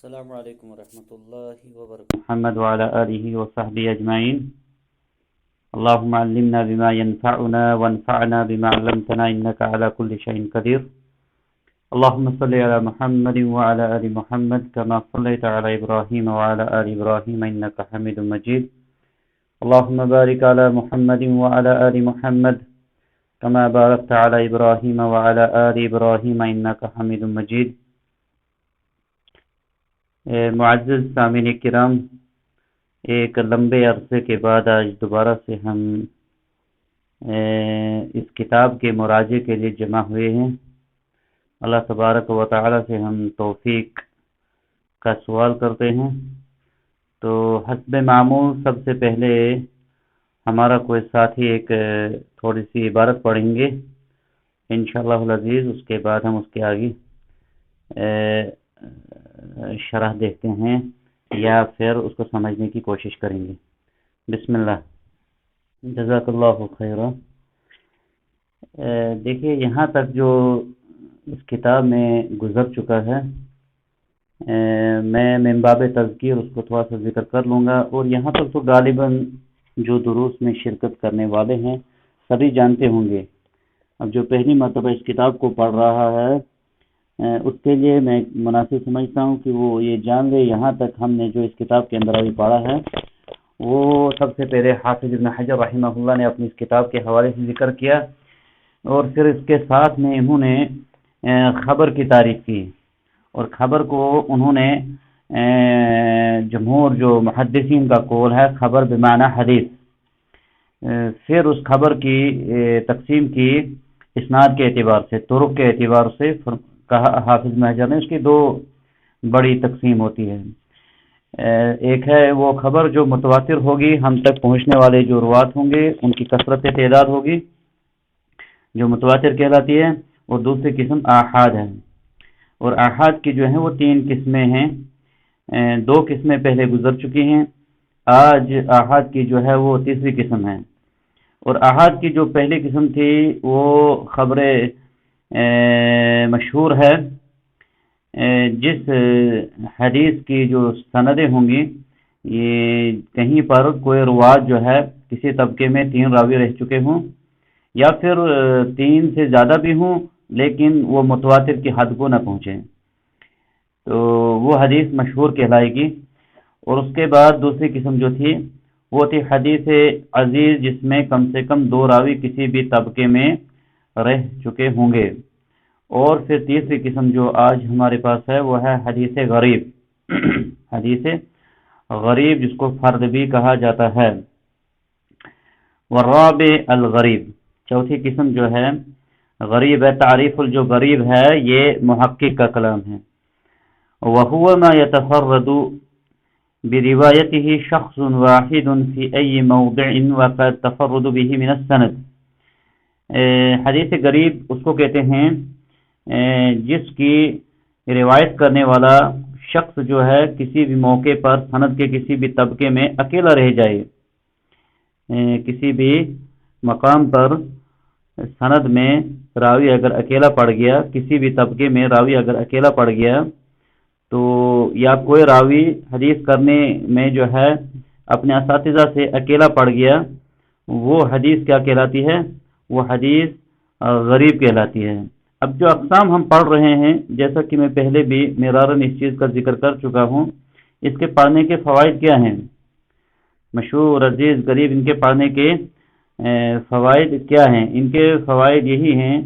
السلام علیکم ورحمۃ اللہ وبرکاتہ محمد وعلى آلہ وصحبہ اجمعین اللهم علمنا بما ينفعنا وانفعنا بما علمتنا انك على كل شيء قدير اللهم صل على محمد وعلى آل محمد كما صليت على إبراهيم وعلى آل إبراهيم إنك حميد مجيد اللهم بارك على محمد وعلى آل محمد كما باركت على إبراهيم وعلى آل إبراهيم إنك حميد مجيد معزز سامعین کرام، ایک لمبے عرصے کے بعد آج دوبارہ سے ہم اس کتاب کے مراجعے کے لیے جمع ہوئے ہیں۔ اللہ تبارک و تعالی سے ہم توفیق کا سوال کرتے ہیں۔ تو حسب معمول سب سے پہلے ہمارا کوئی ساتھی ایک تھوڑی سی عبارت پڑھیں گے انشاءاللہ العزیز، اس کے بعد ہم اس کے آگے شرح دیکھتے ہیں یا پھر اس کو سمجھنے کی کوشش کریں گے۔ بسم اللہ۔ جزاک اللہ خیرہ۔ دیکھیے یہاں تک جو اس کتاب میں گزر چکا ہے، میں من باب تذکیر اس کو تھوڑا سا ذکر کر لوں گا، اور یہاں تک تو غالباً جو دروس میں شرکت کرنے والے ہیں سبھی جانتے ہوں گے۔ اب جو پہلی مرتبہ اس کتاب کو پڑھ رہا ہے اس کے لیے میں مناسب سمجھتا ہوں کہ وہ یہ جان لے یہاں تک ہم نے جو اس کتاب کے اندر ابھی پڑھا ہے وہ سب سے پہلے حافظ ابن حجر رحمہ اللہ نے اپنی اس کتاب کے حوالے سے ذکر کیا، اور پھر اس کے ساتھ میں انہوں نے خبر کی تعریف کی، اور خبر کو انہوں نے جمہور جو محدثین کا قول ہے خبر بمعنی حدیث، پھر اس خبر کی تقسیم کی اسناد کے اعتبار سے، طرق کے اعتبار سے کہا حافظ محجر نے۔ اس کی دو بڑی تقسیم ہوتی ہے، ایک ہے وہ خبر جو متواتر ہوگی، ہم تک پہنچنے والے جو روات ہوں گے ان کی کثرت تعداد ہوگی جو متواتر کہلاتی ہے، اور دوسری قسم آحاد ہے۔ اور آحاد کی جو ہیں وہ تین قسمیں ہیں، دو قسمیں پہلے گزر چکی ہیں، آج آحاد کی جو ہے وہ تیسری قسم ہے۔ اور آحاد کی جو پہلی قسم تھی وہ خبر مشہور ہے، جس حدیث کی جو سندیں ہوں گی، یہ کہیں پر کوئی روات جو ہے کسی طبقے میں تین راوی رہ چکے ہوں یا پھر تین سے زیادہ بھی ہوں لیکن وہ متواتر کی حد کو نہ پہنچیں، تو وہ حدیث مشہور کہلائے گی۔ اور اس کے بعد دوسری قسم جو تھی وہ تھی حدیث عزیز، جس میں کم سے کم دو راوی کسی بھی طبقے میں رہ چکے ہوں گے۔ اور پھر تیسری قسم جو آج ہمارے پاس ہے وہ ہے حدیث غریب، حدیث غریب جس کو فرد بھی کہا جاتا ہے۔ والرابع الغریب، چوتھی قسم جو ہے غریب ہے۔ تعریف جو غریب ہے یہ محقق کا کلام ہے۔ وهو ما يتفرد بروايته شخص واحد في أي موضع وقد تفرد به من السند۔ حدیث غریب اس کو کہتے ہیں جس کی روایت کرنے والا شخص جو ہے کسی بھی موقع پر سند کے کسی بھی طبقے میں اکیلا رہ جائے، کسی بھی مقام پر سند میں راوی اگر اکیلا پڑ گیا، کسی بھی طبقے میں راوی اگر اکیلا پڑ گیا، تو یا کوئی راوی حدیث کرنے میں جو ہے اپنے اساتذہ سے اکیلا پڑ گیا، وہ حدیث کیا کہلاتی ہے؟ وہ حدیث غریب کہلاتی ہے۔ اب جو اقسام ہم پڑھ رہے ہیں، جیسا کہ میں پہلے بھی مراراً اس چیز کا ذکر کر چکا ہوں، اس کے پڑھنے کے فوائد کیا ہیں؟ مشہور، عزیز، غریب، ان کے پڑھنے کے فوائد کیا ہیں؟ ان کے فوائد یہی ہیں،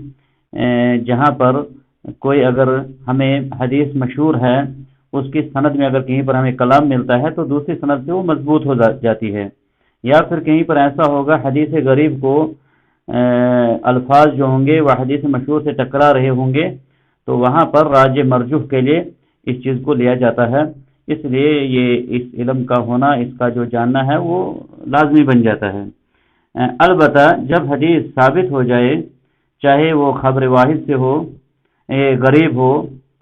جہاں پر کوئی اگر ہمیں حدیث مشہور ہے اس کی سند میں اگر کہیں پر ہمیں کلام ملتا ہے تو دوسری سند سے وہ مضبوط ہو جاتی ہے، یا پھر کہیں پر ایسا ہوگا حدیث غریب کو الفاظ جو ہوں گے وہ حدیث مشہور سے ٹکرا رہے ہوں گے، تو وہاں پر راج مرجوح کے لیے اس چیز کو لیا جاتا ہے۔ اس لیے یہ اس علم کا ہونا، اس کا جو جاننا ہے وہ لازمی بن جاتا ہے۔ البتہ جب حدیث ثابت ہو جائے، چاہے وہ خبر واحد سے ہو، غریب ہو،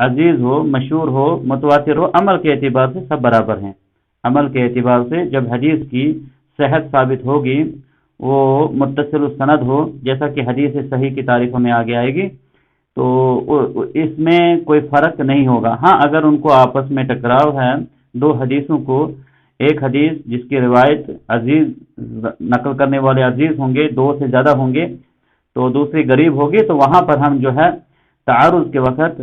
عزیز ہو، مشہور ہو، متواتر ہو، عمل کے اعتبار سے سب برابر ہیں۔ عمل کے اعتبار سے جب حدیث کی صحت ثابت ہوگی، وہ متصل السند ہو، جیسا کہ حدیث صحیح کی تعریف میں آگے آئے گی، تو اس میں کوئی فرق نہیں ہوگا. ہاں اگر ان کو آپس میں ٹکراؤ ہے دو حدیثوں کو، ایک حدیث جس کی روایت عزیز نقل کرنے والے عزیز ہوں گے، دو سے زیادہ ہوں گے، تو دوسری غریب ہوگی، تو وہاں پر ہم جو ہے تعارض کے وقت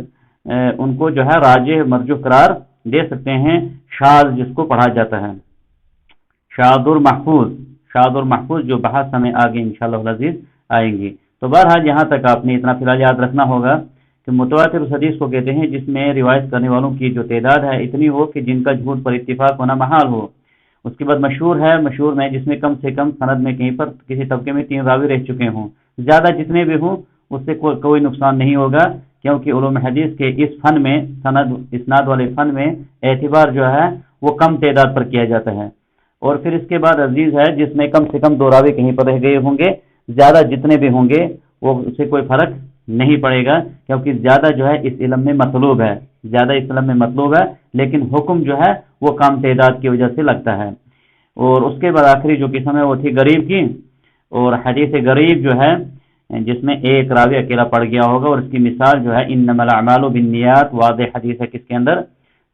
ان کو جو ہے راجح مرجوح قرار دے سکتے ہیں. شاذ جس کو پڑھا جاتا ہے، شاذ اور محفوظ جو بحث ہمیں آگے انشاءاللہ العزیز آئیں گی. تو بہرحال یہاں تک آپ نے اتنا فی الحال یاد رکھنا ہوگا کہ متواتر اس حدیث کو کہتے ہیں جس میں روایت کرنے والوں کی جو تعداد ہے اتنی ہو کہ جن کا جھوٹ پر اتفاق ہونا محال ہو. اس کے بعد مشہور ہے، مشہور میں جس میں کم سے کم سند میں کہیں پر کسی طبقے میں 3 راوی رہ چکے ہوں. زیادہ جتنے بھی ہوں اس سے کوئی نقصان نہیں ہوگا، کیونکہ علوم حدیث کے اس فن میں، سند اسناد والے فن میں اعتبار جو ہے وہ کم تعداد پر کیا جاتا ہے. اور پھر اس کے بعد عزیز ہے جس میں کم سے کم 2 راوی کہیں پر رہ گئے ہوں گے. زیادہ جتنے بھی ہوں گے وہ اس سے کوئی فرق نہیں پڑے گا، کیونکہ زیادہ جو ہے اس علم میں مطلوب ہے، لیکن حکم جو ہے وہ کم تعداد کی وجہ سے لگتا ہے. اور اس کے بعد آخری جو قسم ہے وہ تھی غریب کی. اور حدیث غریب جو ہے جس میں ایک راوی اکیلا پڑ گیا ہوگا، اور اس کی مثال جو ہے انما الاعمال بالنیات، واضح حدیث ہے کس کے اندر،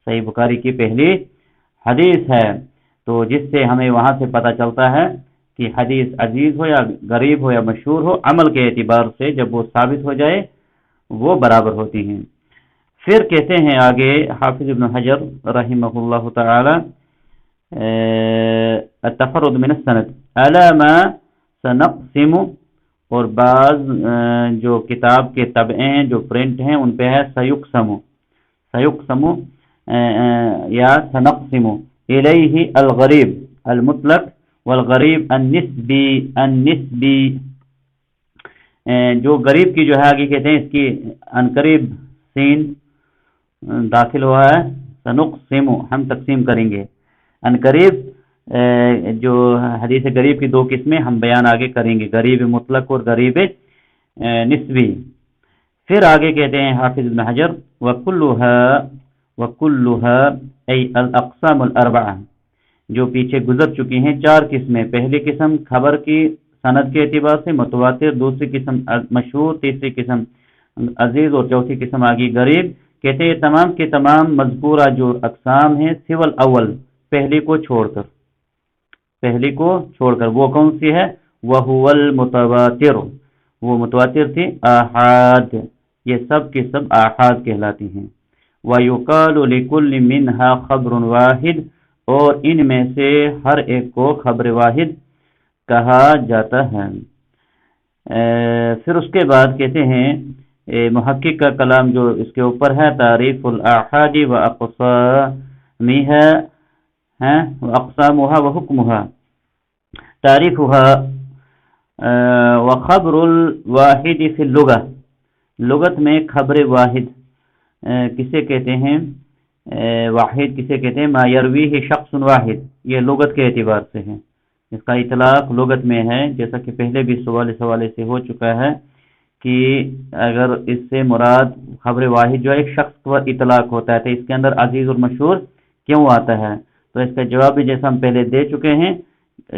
صحیح بخاری کی پہلی حدیث ہے. تو جس سے ہمیں وہاں سے پتہ چلتا ہے کہ حدیث عزیز ہو یا غریب ہو یا مشہور ہو، عمل کے اعتبار سے جب وہ ثابت ہو جائے وہ برابر ہوتی ہیں. پھر کہتے ہیں آگے حافظ ابن حجر رحمہ اللہ تعالی التفرد من السند على ما سنقسم، اور بعض جو کتاب کے طبعیں جو پرنٹ ہیں ان پہ ہے سیقسم یا سنقسم الیہ الغریب المطلق والغریب النسبی. جو غریب کی جو ہے آگے کہتے ہیں اس کی انقریب سین داخل ہوا ہے، سنقسم ہم تقسیم کریں گے. انقریب جو حدیث غریب کی 2 قسمیں ہم بیان آگے کریں گے، غریب مطلق اور غریب نسبی. پھر آگے کہتے ہیں حافظ ابن حجر وَكُلُّهَا أي الأقسام الأربعہ، جو پیچھے گزر چکی ہیں 4 قسمیں. پہلی قسم خبر کی سند کے اعتبار سے متواتر، دوسری قسم مشہور، تیسری قسم عزیز، اور چوتھی قسم آگی غریب. کہتے ہیں تمام کے تمام مذکورہ جو اقسام ہیں سول اول، پہلی کو چھوڑ کر وہ کون سی ہے؟ وَهُوَ الْمُتَوَاتِرُ، وہ متواتر تھی. آحاد، یہ سب کی سب آحاد کہلاتی ہیں. وَيُقَالُ لِكُلِّ مِنْهَا خَبْرٌ وَاحِدٌ، اور ان میں سے ہر ایک کو خبر واحد کہا جاتا ہے. پھر اس کے بعد کہتے ہیں محقق کا کلام جو اس کے اوپر ہے، تعریف الاحاد واقسامها وحکمها. تعریفها وخبر الواحد فی اللغة، لغت میں خبر واحد کسے کہتے ہیں؟ واحد کسے کہتے ہیں؟ ما یرویہ شخص واحد، یہ لغت کے اعتبار سے ہے، اس کا اطلاق لغت میں ہے. جیسا کہ پہلے بھی سوالے سے ہو چکا ہے کہ اگر اس سے مراد خبر واحد جو ہے ایک شخص پر اطلاق ہوتا ہے تو اس کے اندر عزیز اور مشہور کیوں آتا ہے؟ تو اس کا جواب بھی جیسا ہم پہلے دے چکے ہیں،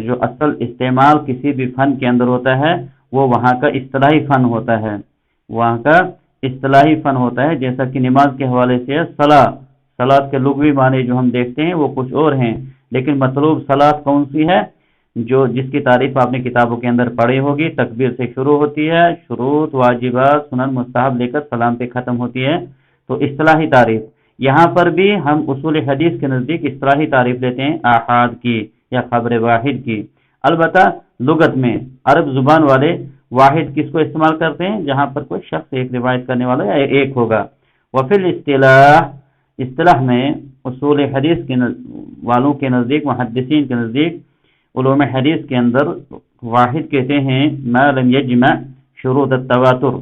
جو اصل استعمال کسی بھی فن کے اندر ہوتا ہے وہ وہاں کا اصطلاحی فن ہوتا ہے. جیسا کہ نماز کے حوالے سے صلاۃ کے لغوی معنی جو ہم دیکھتے ہیں وہ کچھ اور ہیں، لیکن مطلوب صلاۃ کون سی ہے؟ جو جس کی تعریف آپ نے کتابوں کے اندر پڑھی ہوگی، تکبیر سے شروع ہوتی ہے، شروط واجبات سنن مستحب لے کر سلام پہ ختم ہوتی ہے. تو اصطلاحی تعریف یہاں پر بھی ہم اصول حدیث کے نزدیک اصطلاحی تعریف لیتے ہیں آحاد کی یا خبر واحد کی. البتہ لغت میں عرب زبان والے واحد کس کو استعمال کرتے ہیں؟ جہاں پر کوئی شخص ایک روایت کرنے والا یا ایک ہوگا. وفی اصطلاح میں اصول حدیث کے والوں کے نزدیک، محدثین کے نزدیک، علوم حدیث کے اندر واحد کہتے ہیں ما لم یجمع شروط التواتر،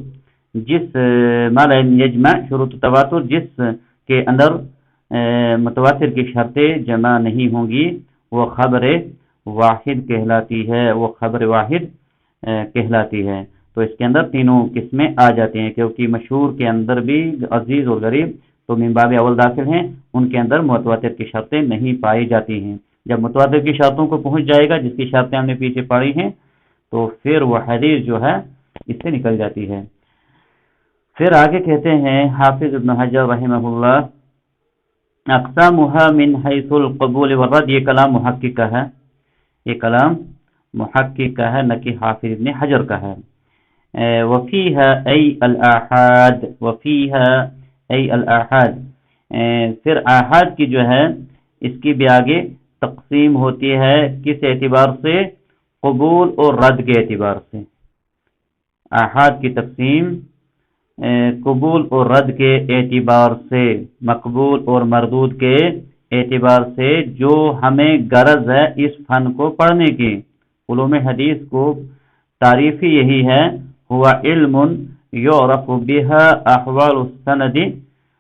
جس کے اندر متواتر کی شرطیں جمع نہیں ہوں گی وہ خبر واحد کہلاتی ہے. تو اس کے اندر تینوں قسمیں آ جاتی ہیں، کیونکہ مشہور کے اندر بھی عزیز اور غریب تو من باب اول داخل ہیں، ان کے اندر متواتر کی شرطیں نہیں پائی جاتی ہیں. جب متواتر کی شرطوں کو پہنچ جائے گا، جس کی شرطیں ہم نے پیچھے پڑھی ہیں، تو پھر وہ حدیث جو ہے اس سے نکل جاتی ہے. پھر آگے کہتے ہیں حافظ ابن حجر رحمہ اللہ، اقسامها من حیث القبول والرد، یہ کلام محقق کا ہے، یہ کلام محقق کا ہے، نہ کہ حافظ ابن حجر کا ہے۔ وفیها ای الآحاد، وفیها ای الآحاد، پھر آحاد کی جو ہے اس کی بھی آگے تقسیم ہوتی ہے، کس اعتبار سے؟ قبول اور رد کے اعتبار سے۔ آحاد کی تقسیم قبول اور رد کے اعتبار سے، مقبول اور مردود کے اعتبار سے، جو ہمیں غرض ہے اس فن کو پڑھنے کی۔ علوم حدیث کو تعریف ہی یہی ہے، ہوا علم یعرف بها احوال السند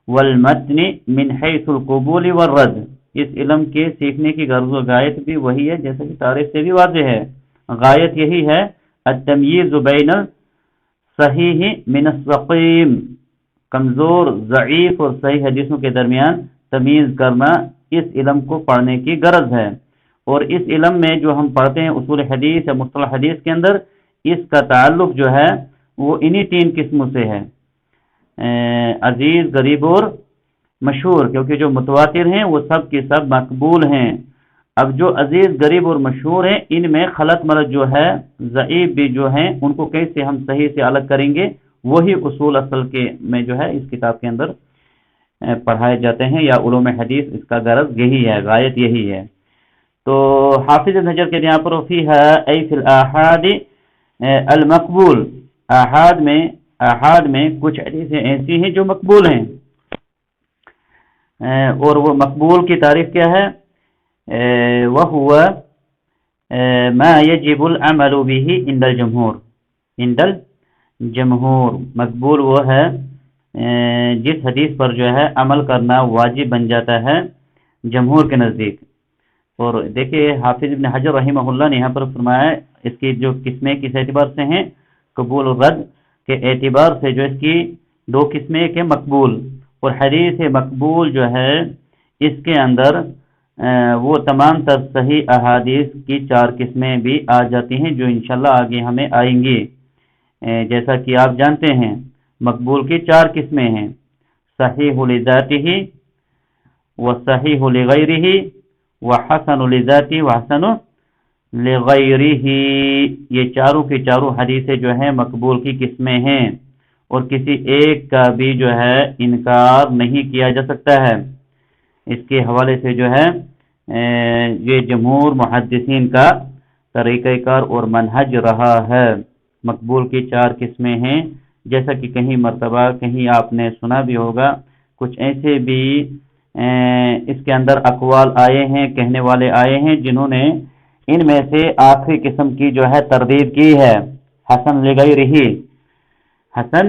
والمتن من حیث القبول والرد، اس علم کے سیکھنے کی غرض و غایت بھی وہی ہے، جیسا کہ تعریف سے بھی واضح ہے، غایت یہی ہے، التمییز بین صحیح من السقیم، کمزور، ضعیف اور صحیح حدیثوں کے درمیان تمیز کرنا اس علم کو پڑھنے کی غرض ہے۔ اور اس علم میں جو ہم پڑھتے ہیں اصول حدیث یا مصطلح حدیث کے اندر، اس کا تعلق جو ہے وہ انہی تین قسموں سے ہے، عزیز، غریب اور مشہور، کیونکہ جو متواتر ہیں وہ سب کی سب مقبول ہیں۔ اب جو عزیز، غریب اور مشہور ہیں، ان میں خلط مرض جو ہے، ضعیف بھی جو ہیں، ان کو کیسے ہم صحیح سے الگ کریں گے؟ وہی اصول اصل کے میں جو ہے اس کتاب کے اندر پڑھائے جاتے ہیں، یا علوم حدیث اس کا غرض یہی ہے، غایت یہی ہے۔ تو حافظ ابن حجر کے یہاں پر فیہا ای فی الآحاد المقبول، آحاد میں کچھ حدیثیں ایسی ہیں جو مقبول ہیں، اور وہ مقبول کی تعریف کیا ہے؟ وَهُوَ مَا يَجِبُ الْعَمَلُ بِهِ عِنْدَ الْجُمْهُورِ، عِنْدَ الْجُمْهُورِ، مقبول وہ ہے جس حدیث پر جو ہے عمل کرنا واجب بن جاتا ہے جمہور کے نزدیک۔ اور دیکھیں حافظ ابن حجر رحمہ اللہ نے یہاں پر فرمایا اس کی جو قسمیں کس اعتبار سے ہیں، قبول اور رد کے اعتبار سے، جو اس کی دو قسمیں کہ مقبول اور حدیث مقبول جو ہے، اس کے اندر وہ تمام تر صحیح احادیث کی چار قسمیں بھی آ جاتی ہیں، جو انشاءاللہ آگے ہمیں آئیں گی۔ جیسا کہ آپ جانتے ہیں مقبول کی چار قسمیں ہیں، صحیح لذاتہ وصحیح لغیرہ وحسن لذاتہ وحسن لغیرہ، یہ چاروں کی چاروں حدیثیں جو ہیں مقبول کی قسمیں ہیں، اور کسی ایک کا بھی جو ہے انکار نہیں کیا جا سکتا ہے۔ اس کے حوالے سے جو ہے یہ جمہور محدثین کا طریقہ کار اور منہج رہا ہے۔ مقبول کی چار قسمیں ہیں، جیسا کہ کہیں مرتبہ کہیں آپ نے سنا بھی ہوگا، کچھ ایسے بھی اس کے اندر اقوال آئے ہیں، کہنے والے آئے ہیں، جنہوں نے ان میں سے آخری قسم کی جو ہے تردید کی ہے، حسن لغیرہ۔ حسن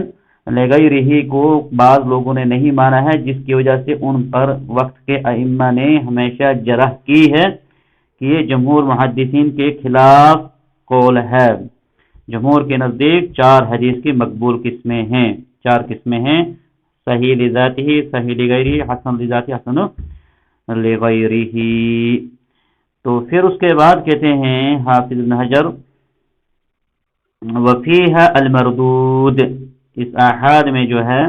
لغیرہ کو بعض لوگوں نے نہیں مانا ہے، جس کی وجہ سے ان پر وقت کے ائمہ نے ہمیشہ جرح کی ہے کہ یہ جمہور محدثین کے خلاف قول ہے۔ جمہور کے نزدیک چار حدیث کی مقبول قسمیں ہیں، چار قسمیں ہیں، صحیح لذاتہ، صحیح لغیرہ، حسن لذاتہ، حسن لغیرہ۔ تو پھر اس کے بعد کہتے ہیں حافظ ابن حجر وفیہا المردود، اس آحاد میں جو ہے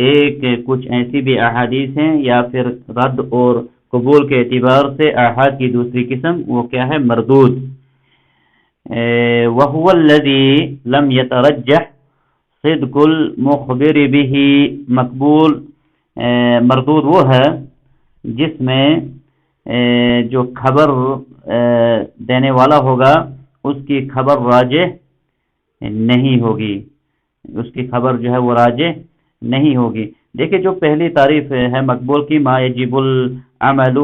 ایک کچھ ایسی بھی احادیث ہیں یا پھر رد اور قبول کے اعتبار سے آحاد کی دوسری قسم وہ کیا ہے؟ مردود۔ وَهُوَ الَّذِي لَمْ يَتَرَجَّحْ صِدْقُ الْمُخْبِرِ بِهِ، مقبول مردود وہ ہے جس میں جو خبر دینے والا ہوگا اس کی خبر راجح نہیں ہوگی، اس کی خبر جو ہے وہ راجح نہیں ہوگی۔ دیکھیں جو پہلی تعریف ہے مقبول کی، ما یجب العمل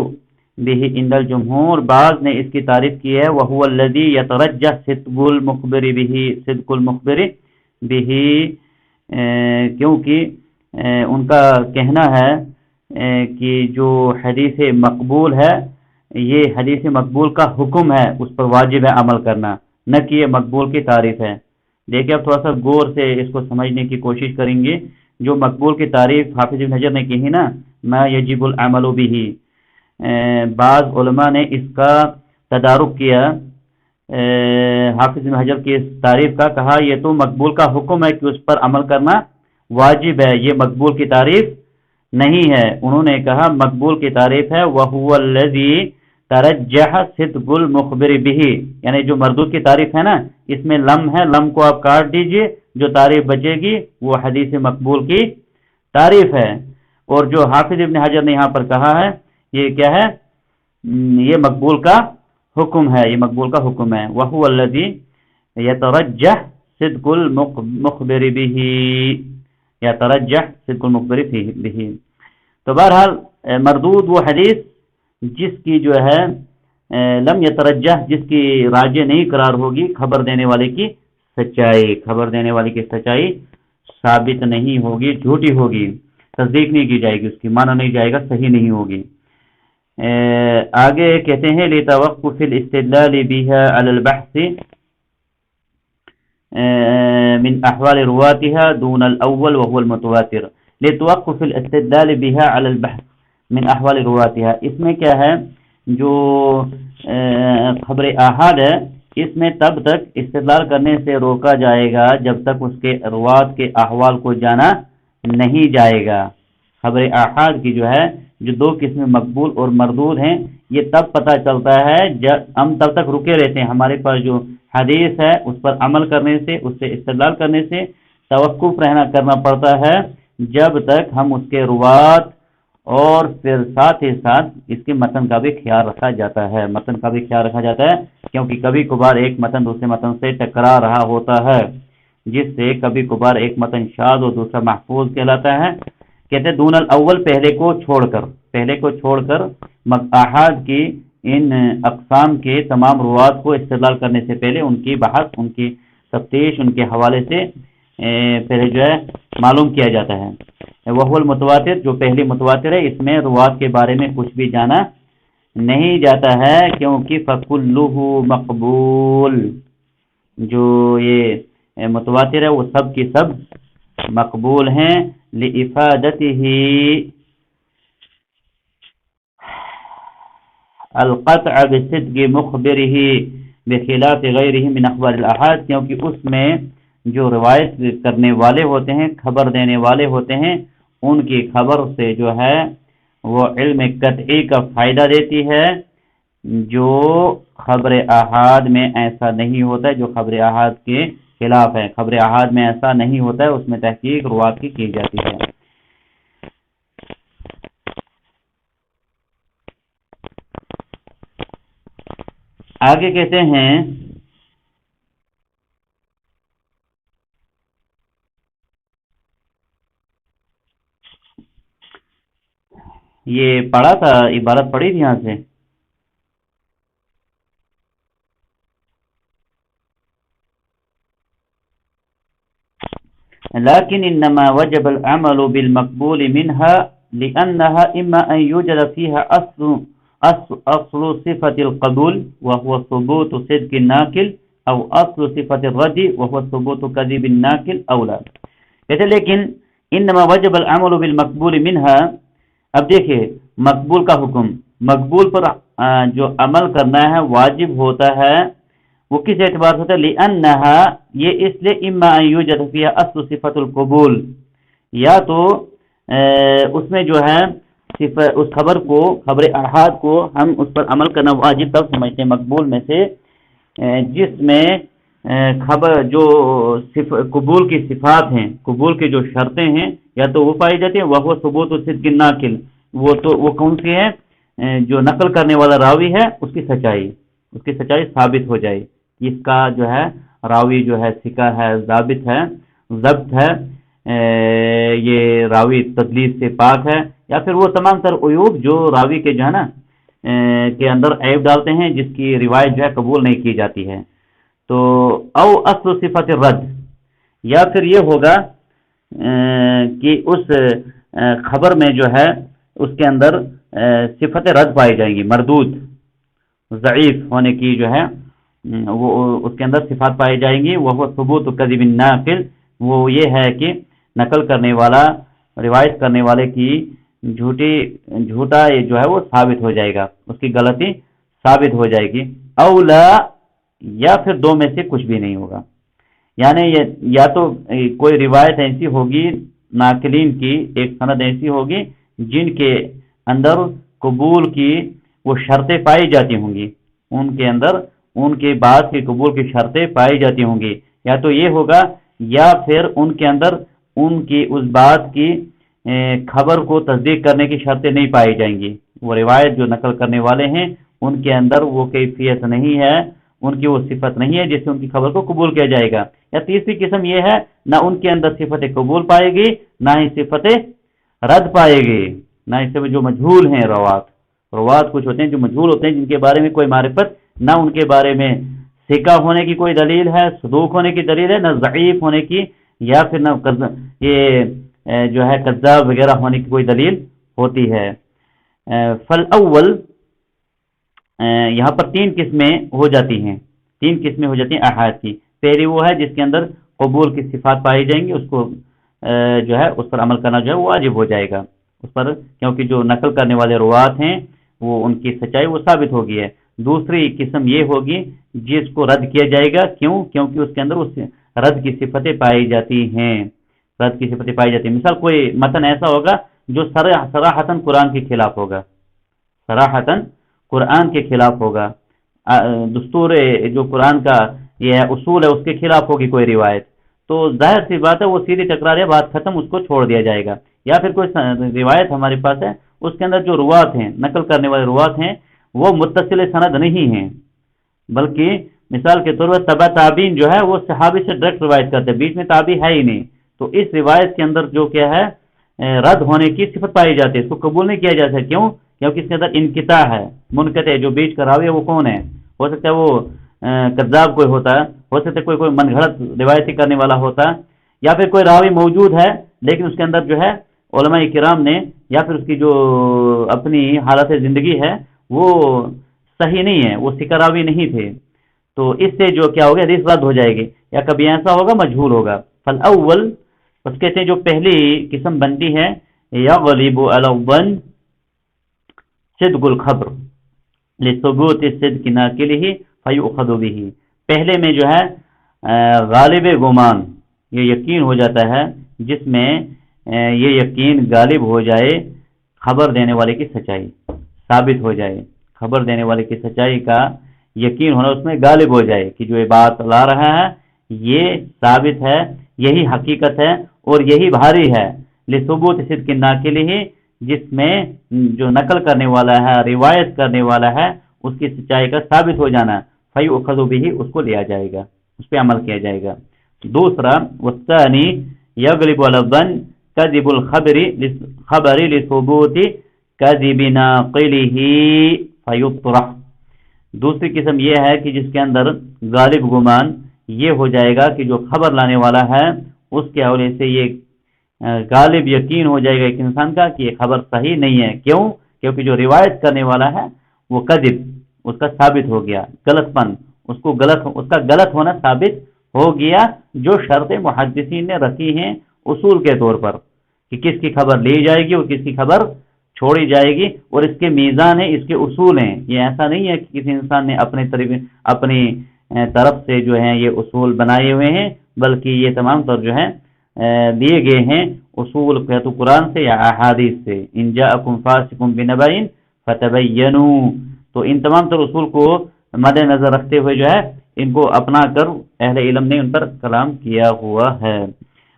به عند الجمہور، بعض نے اس کی تعریف کی ہے وهو الذي يترجح صدق المخبر به، صدق المخبر به، کیونکہ ان کا کہنا ہے کہ جو حدیث مقبول ہے، یہ حدیث مقبول کا حکم ہے، اس پر واجب ہے عمل کرنا، نہ کہ یہ مقبول کی تعریف ہے۔ دیکھیں اب تھوڑا سا غور سے اس کو سمجھنے کی کوشش کریں گے۔ جو مقبول کی تعریف حافظ ابن حجر نے کی ہے نا، ما یجب العمل به، بعض علماء نے اس کا تدارک کیا، حافظ ابن حجر کی اس تعریف کا، کہا یہ تو مقبول کا حکم ہے کہ اس پر عمل کرنا واجب ہے، یہ مقبول کی تعریف نہیں ہے۔ انہوں نے کہا مقبول کی تعریف ہے وَهُوَ الَّذِي تَرَجَّحَ صِدْقُ الْمُخْبِرِ بِهِ، یعنی جو مردود کی تعریف ہے نا، اس میں لم ہے، لم کو آپ کاٹ دیجئے، جو تعریف بچے گی وہ حدیث مقبول کی تعریف ہے۔ اور جو حافظ ابن حجر نے یہاں پر کہا ہے یہ کیا ہے؟ یہ مقبول کا حکم ہے، یہ مقبول کا حکم ہے۔ وَهُوَ الَّذِي يَتَرَجَّحُ صِدْقُ الْمُخْبِرِ بِهِ، يَتَرَجَّحُ صِدْقُ الْمُخْبِرِ بِهِ۔ تو بہرحال مردود وہ حدیث جس کی جو ہے لم یترجح، جس کی راجح نہیں قرار ہوگی خبر دینے والے کی سچائی، خبر دینے والے کی سچائی ثابت نہیں ہوگی، جھوٹی ہوگی، تصدیق نہیں کی جائے گی، اس کی مانا نہیں جائے گا، صحیح نہیں ہوگی۔ آگے کہتے ہیں لِتَوَقُّفِ الْإِسْتِدْلَالِ بِهَا عَلَى الْبَحْثِ من احوال رواتها دون الاول وهو المتواتر، لتوقف الاستدلال بها على البحث من احوال رواتها، اس میں کیا ہے؟ جو خبر احاد ہے اس میں تب تک استدلال کرنے سے روکا جائے گا جب تک اس کے روات کے احوال کو جانا نہیں جائے گا۔ خبر احاد کی جو ہے جو دو قسم مقبول اور مردود ہیں، یہ تب پتہ چلتا ہے جب ہم تب تک رکے رہتے ہیں، ہمارے پاس جو حدیث ہے اس پر عمل کرنے سے، اس سے استدلال کرنے سے توقف کرنا پڑتا ہے جب تک ہم اس کے روات اور پھر ساتھ ہی ساتھ اس کے متن کا بھی خیال رکھا جاتا ہے، متن کا بھی خیال رکھا جاتا ہے، کیونکہ کبھی کبھار ایک متن دوسرے متن سے ٹکرا رہا ہوتا ہے، جس سے کبھی کبھار ایک متن شاذ اور دوسرا محفوظ کہلاتا ہے۔ کہتے ہیں دون الاول، پہلے کو چھوڑ کر احاد کی ان اقسام کے تمام روات کو استدلال کرنے سے پہلے ان کی بحث، ان کی تفتیش، ان کے حوالے سے پہلے جو ہے معلوم کیا جاتا ہے۔ وہ المتواتر، جو پہلی متواتر ہے، اس میں روات کے بارے میں کچھ بھی جانا نہیں جاتا ہے، کیونکہ فَكُلُّهُ مقبول، جو یہ متواتر ہے وہ سب کی سب مقبول ہیں، لِإِفَادَتِهِ القطع بصدق مخبره بخلاف غیرہ من اخبار الاحاد، کیونکہ اس میں جو روایت کرنے والے ہوتے ہیں، خبر دینے والے ہوتے ہیں، ان کی خبر سے جو ہے وہ علم قطعی کا فائدہ دیتی ہے، جو خبر احاد میں ایسا نہیں ہوتا ہے، جو خبر احاد کے خلاف ہے۔ خبر احاد میں ایسا نہیں ہوتا ہے، اس میں تحقیق روات کی جاتی ہے۔ آگے کہتے ہیں یہ پڑھا تھا، عبارت پڑھی تھی یہاں سے، لیکن انما وجب العمل بالمقبول منها لانها اما ان يوجد فيها اصل صفة القبول وهو ثبوت صدق الناقل او اصل صفة الرد وهو ثبوت كذب الناقل او لا۔ کہتے لیکن انما وجب العمل بالمقبول منها، اب دیکھیں مقبول کا حکم، مقبول پر جو عمل کرنا ہے واجب ہوتا ہے، وہ کس اعتبار سے ہوتا ہے؟ لأنها، یہ اس لیے اما ان یوجد فيها اصل صفت القبول، یا تو اس میں جو ہے اس خبر کو، خبر احاد کو ہم اس پر عمل کرنا واجب تب سمجھتے ہیں مقبول میں سے جس میں خبر جو قبول کی صفات ہیں، قبول کی جو شرطیں ہیں یا تو وہ پائی جاتی ہیں، وہ ثبوت صدق الناقل، وہ کون سی ہے؟ جو نقل کرنے والا راوی ہے اس کی سچائی ثابت ہو جائے، اس کا جو ہے راوی جو ہے ثقہ ہے، ضابط ہے، ضبط ہے، یہ راوی تدلیس سے پاک ہے، یا پھر وہ تمام تر عیوب جو راوی کے جو ہے نا کے اندر عیب ڈالتے ہیں، جس کی روایت جو ہے قبول نہیں کی جاتی ہے۔ تو او اصل صفت رد، یا پھر یہ ہوگا کہ اس خبر میں جو ہے اس کے اندر صفت رد پائی جائیں گی، مردود، ضعیف ہونے کی جو ہے وہ اس کے اندر صفات پائی جائیں گی۔ وہ ثبوت کذب الناقل، وہ یہ ہے کہ نقل کرنے والا، روایت کرنے والے کی جھوٹا جو ہے وہ ثابت ہو جائے گا، اس کی غلطی ثابت ہو جائے گی۔ اولا، یا پھر دو میں سے کچھ بھی نہیں ہوگا، یعنی یا تو کوئی روایت ایسی ہوگی ناقلین کی ایک سند ایسی ہوگی جن کے اندر قبول کی وہ شرطیں پائی جاتی ہوں گی، ان کے اندر ان کی بات کی قبول کی شرطیں پائی جاتی ہوں گی، یا تو یہ ہوگا یا پھر ان کے اندر ان کی اس بات کی خبر کو تصدیق کرنے کی شرطیں نہیں پائی جائیں گی۔ وہ روایت جو نقل کرنے والے ہیں ان کے اندر وہ کیفیت نہیں ہے، ان کی وہ صفت نہیں ہے جس سے ان کی خبر کو قبول کیا جائے گا۔ یا تیسری قسم یہ ہے نہ ان کے اندر صفت قبول پائے گی نہ ہی صفت رد پائے گی، نہ اس سے جو مجہول ہیں روات کچھ ہوتے ہیں جو مجہول ہوتے ہیں، جن کے بارے میں کوئی معرفت نہ ان کے بارے میں ثقہ ہونے کی کوئی دلیل ہے، صدوق ہونے کی دلیل ہے، نہ ضعیف ہونے کی یا پھر نہ یہ جو ہے کذاب وغیرہ ہونے کی کوئی دلیل ہوتی ہے۔ فالاول یہاں پر تین قسمیں ہو جاتی ہیں احاد کی۔ پہلی وہ ہے جس کے اندر قبول کی صفات پائی جائیں گی، اس کو جو ہے اس پر عمل کرنا جو ہے وہ واجب ہو جائے گا اس پر، کیونکہ جو نقل کرنے والے روات ہیں وہ ان کی سچائی وہ ثابت ہوگی ہے۔ دوسری قسم یہ ہوگی جس کو رد کیا جائے گا، کیونکہ اس کے اندر اس رد کی صفتیں پائی جاتی ہیں، مثال کوئی متن ایسا ہوگا جو صراحتاً قرآن کے خلاف ہوگا، قرآن کے خلاف ہوگا، دستور جو قرآن کا یہ اصول ہے اس کے خلاف ہوگی کوئی روایت، تو ظاہر سی بات ہے وہ سیدھی ٹکرا ہے، بات ختم، اس کو چھوڑ دیا جائے گا۔ یا پھر کوئی روایت ہمارے پاس ہے اس کے اندر جو روات ہیں، نقل کرنے والے روات ہیں، وہ متصل سند نہیں ہیں، بلکہ مثال کے طور پر تبع تابعین جو ہے وہ صحابی سے ڈائریکٹ روایت کرتے ہیں، بیچ میں تابعی ہے ہی نہیں، تو اس روایت کے اندر جو کیا ہے رد ہونے کی صفت پائی جاتی ہے، اس کو قبول نہیں کیا جاتا۔ کیوں؟ کیونکہ اس کے اندر انقطاع ہے، منقطع، جو بیچ کا راوی ہے وہ کون ہے؟ ہو سکتا ہے وہ کذاب کوئی ہوتا ہے، ہو سکتا ہے کوئی من گھڑت روایتی کرنے والا ہوتا ہے، یا پھر کوئی راوی موجود ہے لیکن اس کے اندر جو ہے علماء کرام نے یا پھر اس کی جو اپنی حالت زندگی ہے وہ صحیح نہیں ہے، وہ ثقہ راوی نہیں تھے، تو اس سے جو کیا ہوگا حدیث رد ہو جائے گی، یا کبھی ایسا ہوگا مجہول ہوگا۔ فالاول اس کہتے ہیں جو پہلی قسم بنتی ہے یغلب علی الظن صدق الخبر لثبوت صدق ناقلہ فیؤخذ به، پہلے میں جو ہے غالب گمان، یہ یقین ہو جاتا ہے جس میں یہ یقین غالب ہو جائے خبر دینے والے کی سچائی ثابت ہو جائے، خبر دینے والے کی سچائی کا یقین ہونا اس میں غالب ہو جائے کہ جو یہ بات لا رہا ہے یہ ثابت ہے، یہی حقیقت ہے اور یہی بھاری ہے، لثبوت صدق ناقلہ، جس میں جو نقل کرنے والا ہے، روایت کرنے والا ہے، اس کی سچائی کا ثابت ہو جانا، فیؤخذ بہ، اس کو لیا جائے گا، اس پہ عمل کیا جائے گا۔ دوسرا والثانی یغلب علی الظن کذب الخبر لثبوت کذب ناقلہ فیطرح، دوسری قسم یہ ہے کہ جس کے اندر غالب گمان یہ ہو جائے گا کہ جو خبر لانے والا ہے اس کے حوالے سے یہ غالب یقین ہو جائے گا ایک انسان کا کہ یہ خبر صحیح نہیں ہے، کیوں؟ کیونکہ جو روایت کرنے والا ہے وہ کذب، اس کا ثابت ہو گیا، غلط پن، اس کا غلط ہونا ثابت ہو گیا، جو شرط محدثین نے رکھی ہیں اصول کے طور پر کہ کس کی خبر لی جائے گی اور کس کی خبر چھوڑی جائے گی، اور اس کے میزان ہیں، اس کے اصول ہیں، یہ ایسا نہیں ہے کہ کسی انسان نے اپنی طرف سے جو ہیں یہ اصول بنائے ہوئے ہیں، بلکہ یہ تمام طور جو ہیں دیے گئے ہیں اصول یا تو قرآن سے یا احادیث سے، ان جاءکم فاسق بنبأ فتبینوا، تو ان تمام طور اصول کو مد نظر رکھتے ہوئے جو ہے ان کو اپنا کر اہل علم نے ان پر کلام کیا ہوا ہے،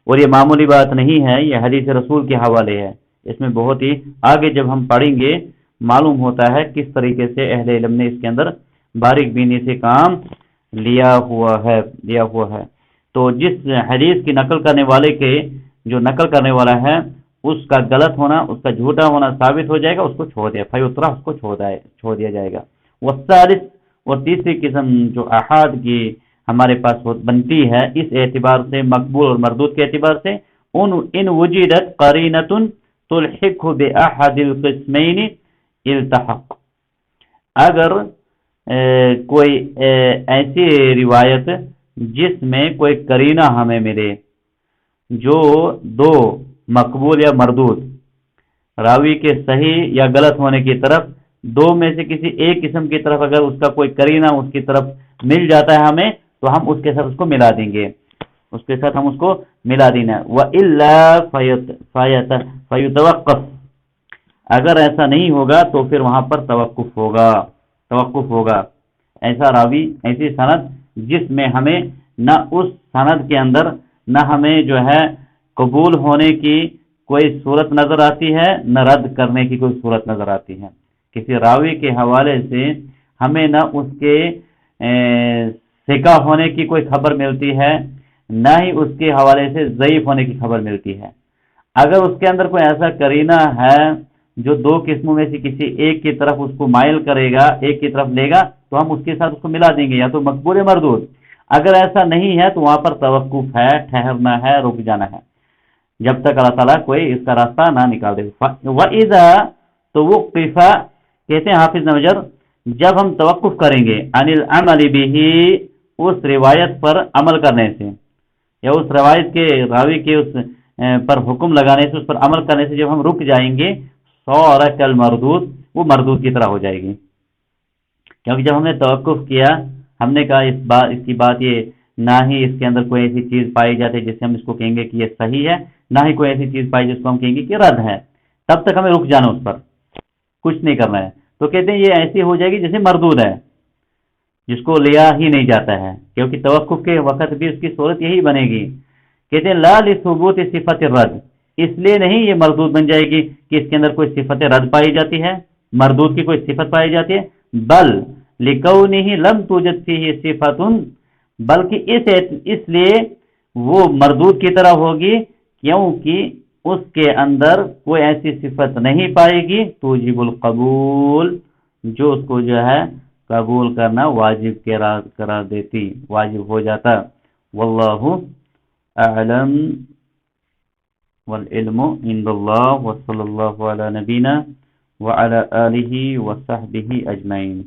اور یہ معمولی بات نہیں ہے، یہ حدیث رسول کے حوالے ہے، اس میں بہت ہی آگے جب ہم پڑھیں گے معلوم ہوتا ہے کس طریقے سے اہل علم نے اس کے اندر باریک بینی سے کام لیا ہوا ہے۔ تو جس حدیث کی نقل کرنے والے کے جو نقل کرنے والا ہے اس کا غلط ہونا، اس کا جھوٹا ہونا ثابت ہو جائے گا، اس کو چھوڑ دیا، فیطرح، اس کو چھوڑ دیا جائے گا۔ والثالث، اور تیسری قسم جو احاد کی ہمارے پاس بنتی ہے اس اعتبار سے، مقبول اور مردود کے اعتبار سے، ان وجدت قرینۃ تلحق باحد القسمین التحق، اگر کوئی ایسی روایت جس میں کوئی قرینہ ہمیں ملے جو دو مقبول یا مردود راوی کے صحیح یا غلط ہونے کی طرف، دو میں سے کسی ایک قسم کی طرف اگر اس کا کوئی قرینہ اس کی طرف مل جاتا ہے ہمیں، تو ہم اس کے ساتھ اس کو ملا دیں گے۔ اس کے ساتھ ہم اس کو ملا دینا ہے. وَإِلَّا فَيُتَوَقَّفْ، اگر ایسا نہیں ہوگا تو پھر وہاں پر توقف ہوگا. ایسا راوی، ایسی سند جس میں ہمیں نہ اس سند کے اندر نہ ہمیں جو ہے قبول ہونے کی کوئی صورت نظر آتی ہے، نہ رد کرنے کی کوئی صورت نظر آتی ہے. کسی راوی کے حوالے سے ہمیں نہ اس کے ثقہ ہونے کی کوئی خبر ملتی ہے، نہ ہی اس کے حوالے سے ضعیف ہونے کی خبر ملتی ہے. اگر اس کے اندر کوئی ایسا قرینہ ہے جو دو قسموں میں سے کسی ایک کی طرف اس کو مائل کرے گا، ایک کی طرف لے گا، تو ہم اس کے ساتھ اس کو ملا دیں گے، یا تو مقبول یا مردود. اگر ایسا نہیں ہے تو وہاں پر توقف ہے، ٹھہرنا ہے، رک جانا ہے، جب تک اللہ تعالیٰ کوئی اس کا راستہ نہ نکال دے. وَإِذَا تُوُقِّفَ، کہتے ہیں حافظ نجر، جب ہم توقف کریں گے عن العمل به، اس روایت پر عمل کرنے سے، یا اس روایت کے راوی کے اس پر حکم لگانے سے، اس پر عمل کرنے سے جب ہم رک جائیں گے، صار کالمردود، وہ مردود کی طرح ہو جائے گی. کیونکہ جب ہم نے توقف کیا، ہم نے کہا اس کی بات یہ، نہ ہی اس کے اندر کوئی ایسی چیز پائی جاتی ہے جس سے ہم اس کو کہیں گے کہ یہ صحیح ہے، نہ ہی کوئی ایسی چیز پائی جس کو ہم کہیں گے کہ رد ہے، تب تک ہمیں رک جانا، اس پر کچھ نہیں کرنا ہے. تو کہتے ہیں یہ ایسی ہو جائے گی جیسے مردود ہے، جس کو لیا ہی نہیں جاتا ہے، کیونکہ توقف کے وقت بھی اس کی صورت یہی بنے گی. کہتے ہیں لا لثبوت صفت الرد، اس لیے نہیں یہ مردود بن جائے گی کہ اس کے اندر کوئی صفت رد پائی جاتی ہے، مردود کی کوئی صفت پائی جاتی ہے، بل لکونہ لم توجد فیہ صفت، بلکہ اس لیے وہ مردود کی طرح ہوگی کیونکہ اس کے اندر کوئی ایسی صفت نہیں پائے گی توجب القبول، جو اس کو جو ہے قبول کرنا واجب قرار دیتی، واجب ہو جاتا. واللہ اعلم والعلم عند اللہ، وصلی اللہ علی نبینا وعلی آلہ وصحبہ اجمعین.